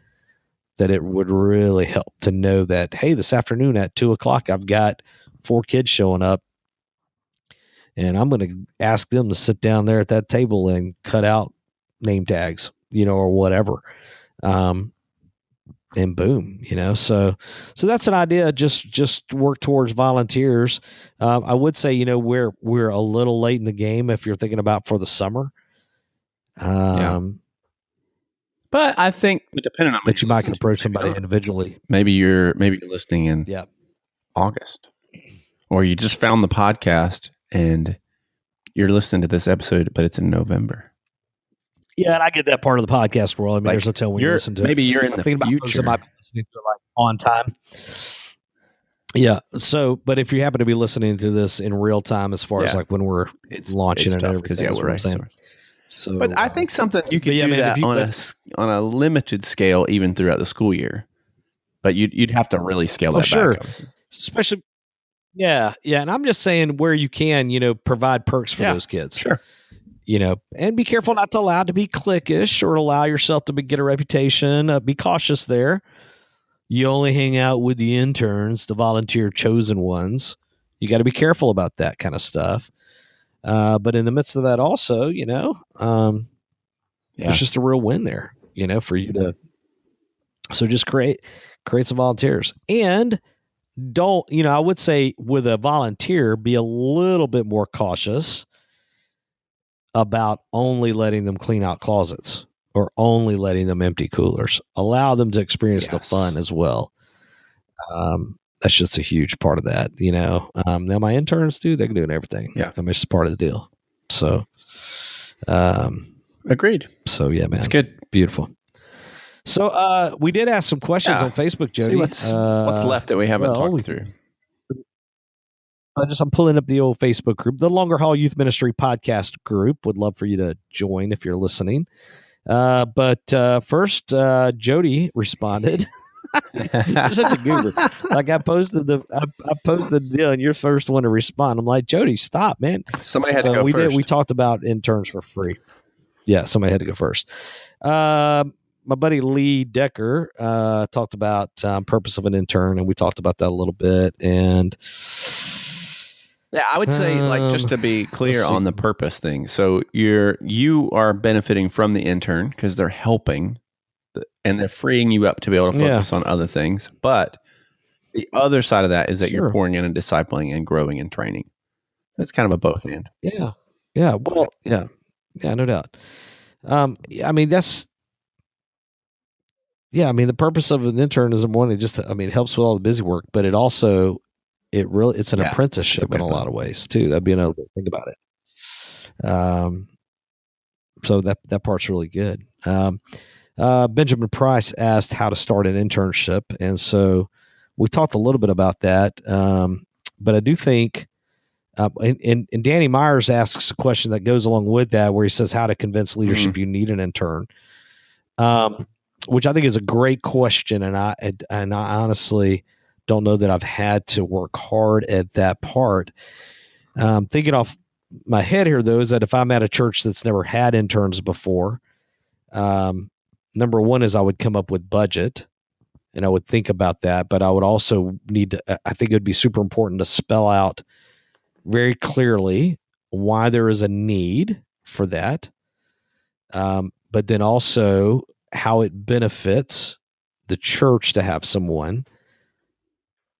that it would really help to know that, hey, this afternoon at 2:00, I've got 4 kids showing up and I'm going to ask them to sit down there at that table and cut out name tags, or whatever. And boom, so that's an idea. Just work towards volunteers. I would say, we're a little late in the game if you're thinking about for the summer. But I think depending on that you might can approach somebody individually. Maybe you're listening in August, or you just found the podcast and you're listening to this episode, but it's in November. Yeah, and I get that part of the podcast world. There's no telling when you listen to it. Maybe you're in the future. Might be listening to it like on time. Yeah. So, but if you happen to be listening to this in real time, as far as like when we're launching it's and tough everything, because that's we're what I'm saying. So, but I think something you could do man, that on a limited scale, even throughout the school year. But you'd have to really scale that back, obviously. Especially, yeah. And I'm just saying where you can, provide perks for those kids. Sure. And be careful not to allow it to be cliquish or allow yourself to get a reputation. Be cautious there. You only hang out with the interns, the volunteer chosen ones. You got to be careful about that kind of stuff. But in the midst of that, also, it's just a real win there, for you to. So just create some volunteers, and don't, I would say with a volunteer, be a little bit more cautious about only letting them clean out closets or only letting them empty coolers. Allow them to experience the fun as well. That's just a huge part of that, Now my interns they're doing everything. Yeah. I mean, it's part of the deal. So, agreed. So yeah, man, it's good. Beautiful. So, we did ask some questions on Facebook, Jody. See what's left that we haven't talked through. I'm pulling up the old Facebook group, the Longer Haul Youth Ministry Podcast group. Would love for you to join if you're listening. But first, Jody responded. You're such a goober. Like I posted the deal, and you're the first one to respond. I'm like, Jody, stop, man. Somebody had to go first. We talked about interns for free. Yeah, somebody had to go first. My buddy Lee Decker talked about purpose of an intern, and we talked about that a little bit. And yeah, I would say, like, just to be clear on the purpose thing. So you are benefiting from the intern because they're helping, and they're freeing you up to be able to focus on other things. But the other side of that is that you're pouring in and discipling and growing and training. So it's kind of a both and. Yeah. Well, yeah, no doubt. I mean, that's. Yeah, I mean, the purpose of an intern is one. It just, it helps with all the busy work, but it also, it's an apprenticeship in a lot of ways too. That'd be another way to think about it. So that part's really good. Benjamin Price asked how to start an internship, and so we talked a little bit about that. But I do think, and Danny Myers asks a question that goes along with that, where he says how to convince leadership you need an intern. Which I think is a great question, and I honestly don't know that I've had to work hard at that part. Thinking off my head here, though, is that if I'm at a church that's never had interns before, number one is I would come up with budget, and I would think about that. But I would also need to. I think it would be super important to spell out very clearly why there is a need for that. But then also how it benefits the church to have someone,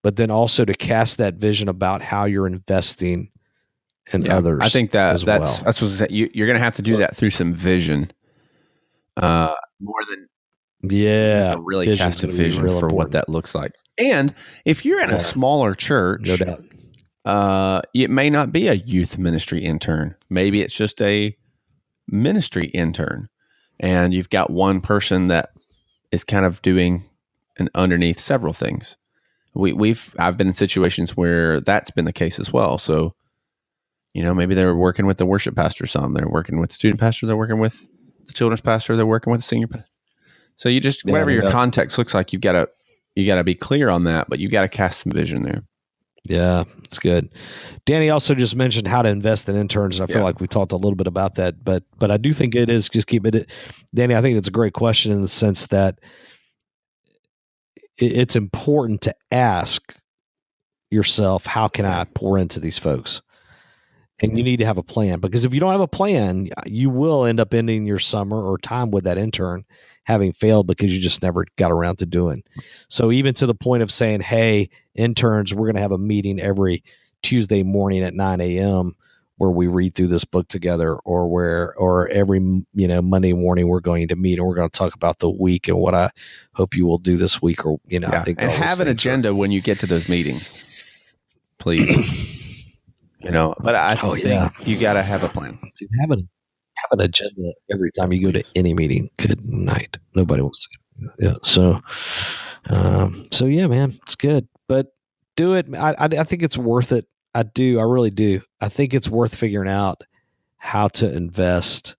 but then also to cast that vision about how you're investing in others. I think that's what you're going to have to do that through some vision, more than to really cast a vision for what that looks like. And if you're in a smaller church, no doubt, it may not be a youth ministry intern. Maybe it's just a ministry intern, and you've got one person that is kind of doing and underneath several things. I've been in situations where that's been the case as well. So, maybe they're working with the worship pastor some, they're working with the student pastor, they're working with the children's pastor, they're working with the senior pastor. So you just, whatever your context looks like, you got to be clear on that, but you got to cast some vision there. Yeah, it's good. Danny also just mentioned how to invest in interns. And I feel like we talked a little bit about that, but I do think it is just keep it. Danny, I think it's a great question in the sense that it's important to ask yourself, how can I pour into these folks? And you need to have a plan, because if you don't have a plan, you will end up ending your summer or time with that intern having failed because you just never got around to doing. So even to the point of saying, hey, interns, we're going to have a meeting every Tuesday morning at 9 a.m. where we read through this book together, or every, Monday morning we're going to meet and we're going to talk about the week and what I hope you will do this week, or, I think. And have an agenda when you get to those meetings, please. But I think you got to have a plan. Dude, have an agenda every time you go to any meeting. Good night. Nobody wants to. Yeah. So yeah, man, it's good. But Do it. I think it's worth it. I do. I really do. I think it's worth figuring out how to invest.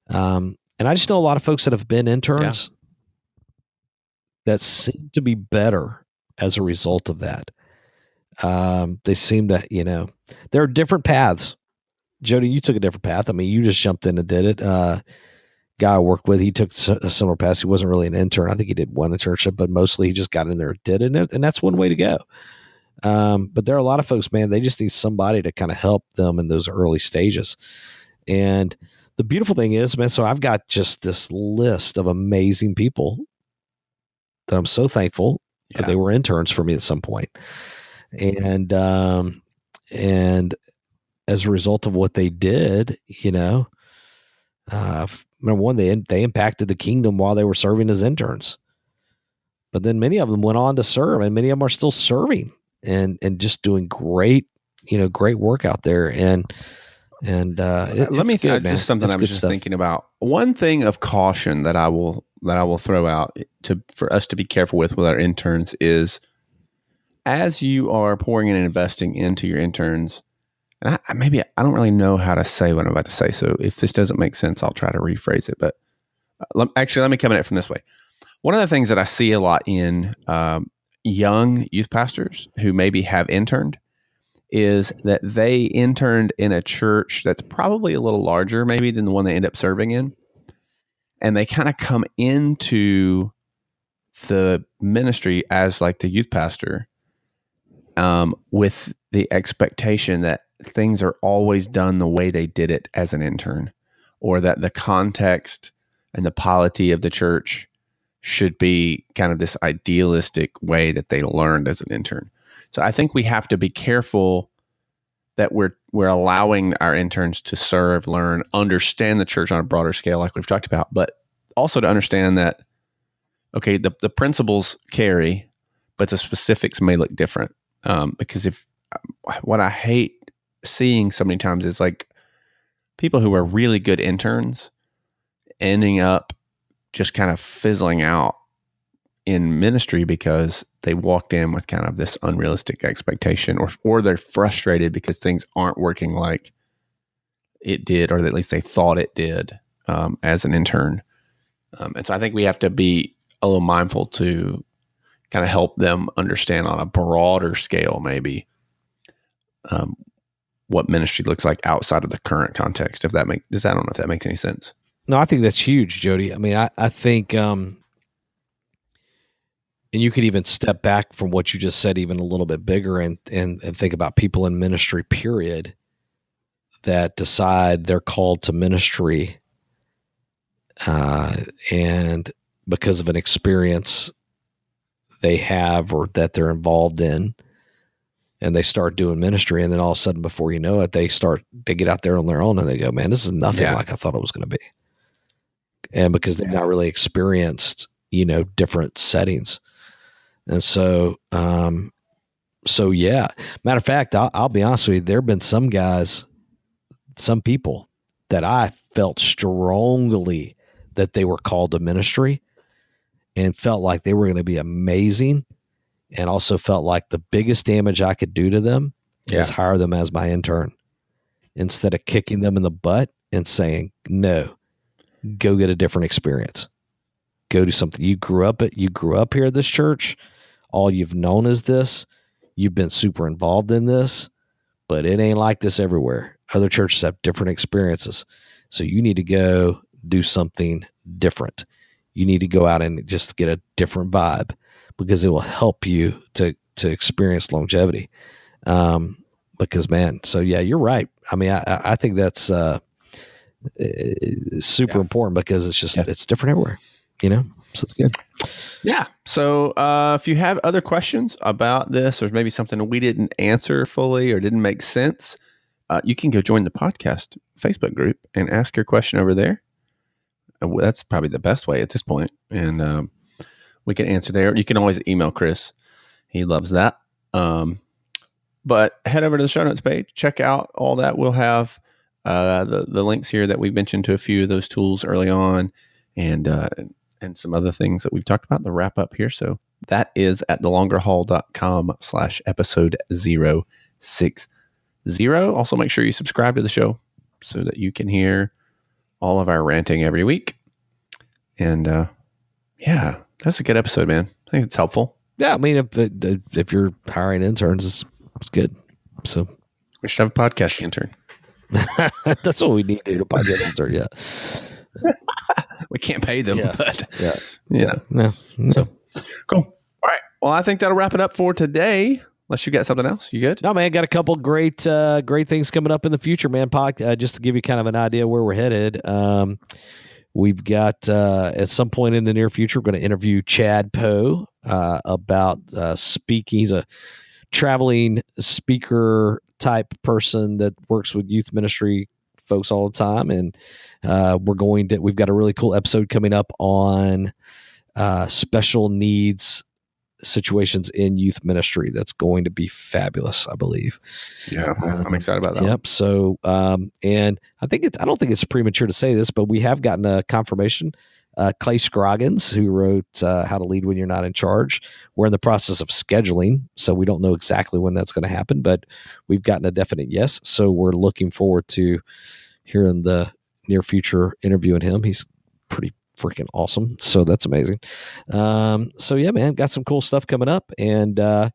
And I just know a lot of folks that have been interns that seem to be better as a result of that. They seem to, there are different paths. Jody, you took a different path. I mean, you just jumped in and did it. Guy I worked with, he took a similar path. He wasn't really an intern. I think he did one internship, but mostly he just got in there and did it. And that's one way to go. But there are a lot of folks, man, they just need somebody to kind of help them in those early stages. And the beautiful thing is, man, so I've got just this list of amazing people that I'm so thankful that they were interns for me at some point. And as a result of what they did, number one, they impacted the kingdom while they were serving as interns. But then many of them went on to serve, and many of them are still serving and just doing great work out there. And let me good, just something I was just thinking about. One thing of caution that I will throw out for us to be careful with our interns is, as you are pouring in and investing into your interns, and I don't really know how to say what I'm about to say. So if this doesn't make sense, I'll try to rephrase it. But let me come at it from this way. One of the things that I see a lot in young youth pastors who maybe have interned is that they interned in a church that's probably a little larger maybe than the one they end up serving in. And they kind of come into the ministry as like the youth pastor with the expectation that things are always done the way they did it as an intern, or that the context and the polity of the church should be kind of this idealistic way that they learned as an intern. So I think we have to be careful that we're allowing our interns to serve, learn, understand the church on a broader scale, like we've talked about, but also to understand that, okay, the principles carry, but the specifics may look different. Because what I hate seeing so many times is like people who are really good interns ending up just kind of fizzling out in ministry because they walked in with kind of this unrealistic expectation, or they're frustrated because things aren't working like it did, or at least they thought it did as an intern. And so I think we have to be a little mindful to kind of help them understand on a broader scale, maybe, what ministry looks like outside of the current context. I don't know if that makes any sense. No, I think that's huge, Jody. I mean, I think, and you could even step back from what you just said even a little bit bigger and think about people in ministry, period, that decide they're called to ministry and because of an experience they have or that they're involved in, and they start doing ministry, and then all of a sudden, before you know it, they get out there on their own and they go, man, this is nothing like I thought it was going to be. And because they've not really experienced, different settings. And so, yeah, matter of fact, I'll be honest with you, there've been some people that I felt strongly that they were called to ministry and felt like they were going to be amazing, and also felt like the biggest damage I could do to them is hire them as my intern instead of kicking them in the butt and saying, no, go get a different experience. Go do something. You grew up here at this church. All you've known is this. You've been super involved in this, but it ain't like this everywhere. Other churches have different experiences. So you need to go do something different. You need to go out and just get a different vibe, because it will help you to experience longevity. Because, man, so yeah, you're right. I mean, I think that's super important, because it's just it's different everywhere, so it's good. Yeah. So if you have other questions about this, or maybe something we didn't answer fully or didn't make sense, you can go join the podcast Facebook group and ask your question over there. That's probably the best way at this point. And we can answer there. You can always email Chris. He loves that. But head over to the show notes page, check out all that. We'll have the links here that we mentioned to a few of those tools early on, and some other things that we've talked about, the wrap up here. So that is at thelongerhaul.com/episode 060. Also, make sure you subscribe to the show so that you can hear all of our ranting every week. And yeah, that's a good episode, man. I think it's helpful. Yeah, I mean, if you're hiring interns, it's good. So we should have a podcast intern. That's what we need to do, a podcast intern. Yeah. We can't pay them, but yeah. No. So cool. All right. Well, I think that'll wrap it up for today. Unless you got something else, you good? No, man. Got a couple great things coming up in the future, man. Just to give you kind of an idea where we're headed. We've got at some point in the near future, we're going to interview Chad Poe about speaking. He's a traveling speaker type person that works with youth ministry folks all the time, and we've got a really cool episode coming up on special needs situations in youth ministry. That's going to be fabulous, I believe. Yeah, I'm excited about that. Yep. So, and I don't think it's premature to say this, but we have gotten a confirmation. Clay Scroggins, who wrote How to Lead When You're Not in Charge, we're in the process of scheduling, so we don't know exactly when that's going to happen, but we've gotten a definite yes. So we're looking forward to hearing the near future interviewing him. He's pretty freaking awesome. So that's amazing. So yeah, man, got some cool stuff coming up. And but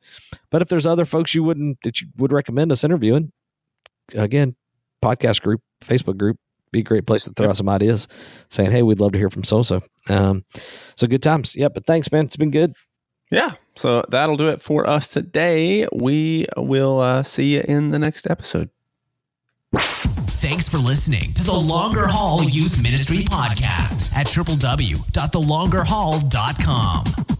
if there's other folks you would recommend us interviewing, again, podcast group, Facebook group, be a great place to throw out some ideas, saying, hey, we'd love to hear from so-so. So good times. Yeah, but thanks, man. It's been good. Yeah. So that'll do it for us today. We will see you in the next episode. Thanks for listening to the Longer Haul Youth Ministry Podcast at www.thelongerhaul.com.